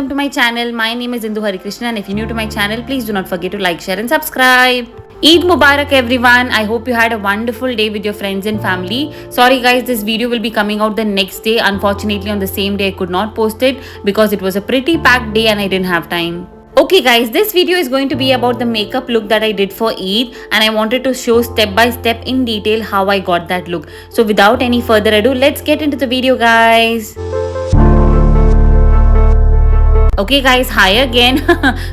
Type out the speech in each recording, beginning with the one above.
welcome to my channel. My name is Indu Harikrishna, and if you're new to my channel, please do not forget to like, share and subscribe. Eid Mubarak everyone. I hope you had a wonderful day with your friends and family. Sorry guys, this video will be coming out the next day. Unfortunately on the same day I could not post it because it was a pretty packed day and I didn't have time. Okay guys, this video is going to be about the makeup look that I did for Eid, and I wanted to show step by step in detail how I got that look. So without any further ado, let's get into the video guys. Okay guys, hi again.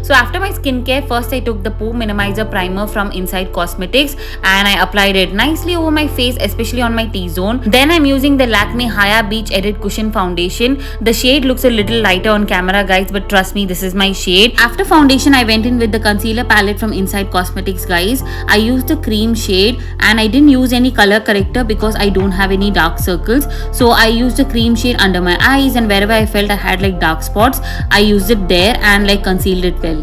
So after my skincare, first I took the Pore Minimizer Primer from Inside Cosmetics and I applied it nicely over my face, especially on my T-zone. Then I'm using the Lakme Haya Beach Edit Cushion Foundation. The shade looks a little lighter on camera guys, but trust me, this is my shade. After foundation, I went in with the concealer palette from Inside Cosmetics guys. I used the cream shade and I didn't use any color corrector because I don't have any dark circles. So I used the cream shade under my eyes, and wherever I felt I had like dark spots, I used it there and like concealed it well.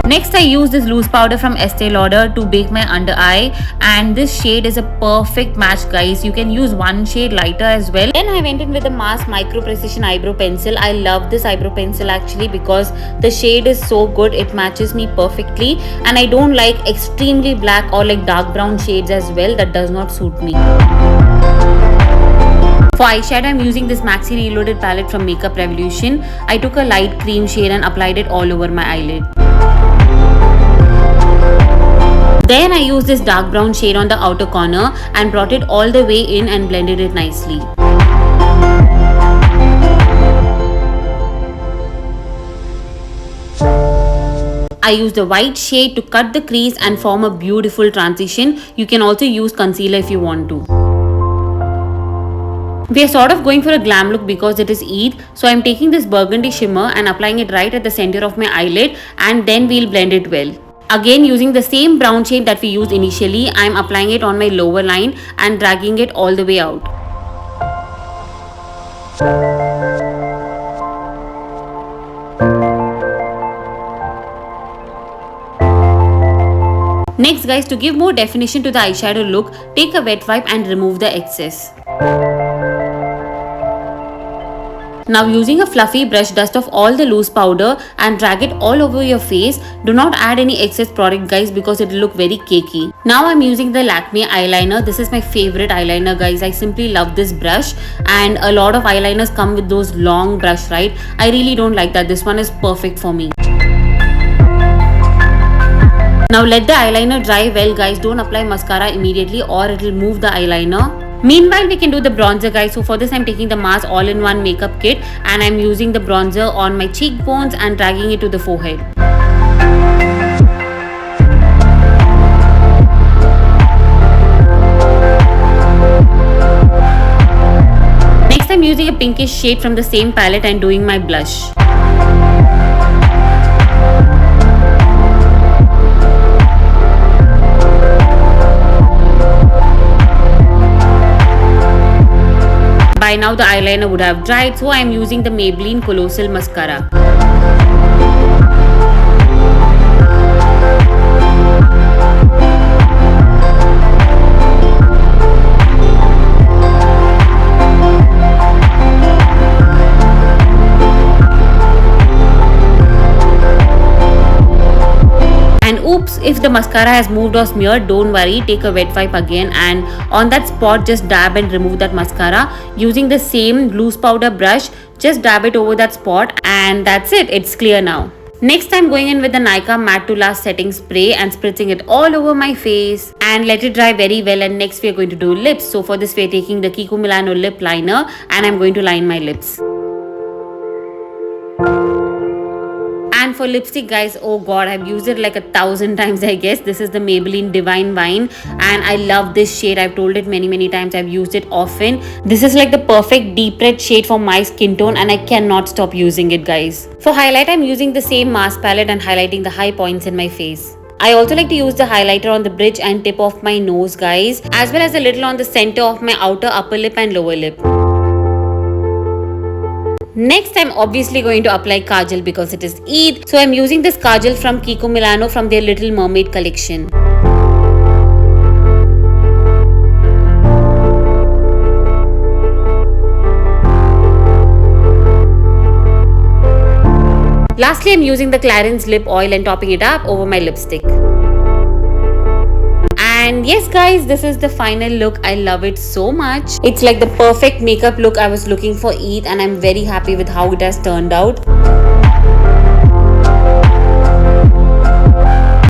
Next I used this loose powder from Estee Lauder to bake my under eye, and this shade is a perfect match guys. You can use one shade lighter as well. Then I went in with the Mask Micro Precision Eyebrow Pencil. I love this eyebrow pencil actually because the shade is so good. It matches me perfectly, and I don't like extremely black or like dark brown shades as well. That does not suit me. For eyeshadow, I'm using this Maxi Reloaded palette from Makeup Revolution. I took a light cream shade and applied it all over my eyelid. Then I used this dark brown shade on the outer corner and brought it all the way in and blended it nicely. I used the white shade to cut the crease and form a beautiful transition. You can also use concealer if you want to. We are sort of going for a glam look because it is Eid, so I'm taking this burgundy shimmer and applying it right at the center of my eyelid, and then we'll blend it well. Again, using the same brown shade that we used initially, I'm applying it on my lower line and dragging it all the way out. Next guys, to give more definition to the eyeshadow look, take a wet wipe and remove the excess. Now using a fluffy brush, dust off all the loose powder and drag it all over your face. Do not add any excess product guys because it will look very cakey. Now I'm using the Lakme eyeliner. This is my favorite eyeliner guys. I simply love this brush, and a lot of eyeliners come with those long brush, right? I really don't like that. This one is perfect for me. Now let the eyeliner dry well guys. Don't apply mascara immediately or it will move the eyeliner. Meanwhile, we can do the bronzer guys. So for this, I'm taking the Mars all-in-one makeup kit and I'm using the bronzer on my cheekbones and dragging it to the forehead. Next, I'm using a pinkish shade from the same palette and doing my blush. By now the eyeliner would have dried, so I am using the Maybelline Colossal Mascara. And oops, if the mascara has moved or smeared, don't worry, take a wet wipe again and on that spot just dab and remove that mascara. Using the same loose powder brush, just dab it over that spot and that's it, it's clear now. Next I'm going in with the Nykaa Matte to Last setting spray and spritzing it all over my face and let it dry very well. And next we are going to do lips. So for this we are taking the Kiko Milano lip liner and I'm going to line my lips. And for lipstick guys, oh god, I've used it like 1,000 times I guess. This is the Maybelline Divine Wine and I love this shade. I've told it many times. I've used it often. This is like the perfect deep red shade for my skin tone and I cannot stop using it guys. For highlight, I'm using the same mask palette and highlighting the high points in my face. I also like to use the highlighter on the bridge and tip of my nose guys, as well as a little on the center of my outer upper lip and lower lip. Next, I'm obviously going to apply kajal because it is Eid. So I'm using this kajal from Kiko Milano from their Little Mermaid collection. Lastly, I'm using the Clarins lip oil and topping it up over my lipstick. And yes guys, this is the final look. I love it so much. It's like the perfect makeup look I was looking for Eid, and I'm very happy with how it has turned out.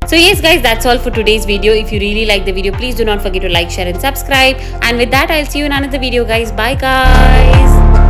So yes guys, that's all for today's video. If you really like the video, please do not forget to like, share and subscribe. And with that, I'll see you in another video guys. Bye guys.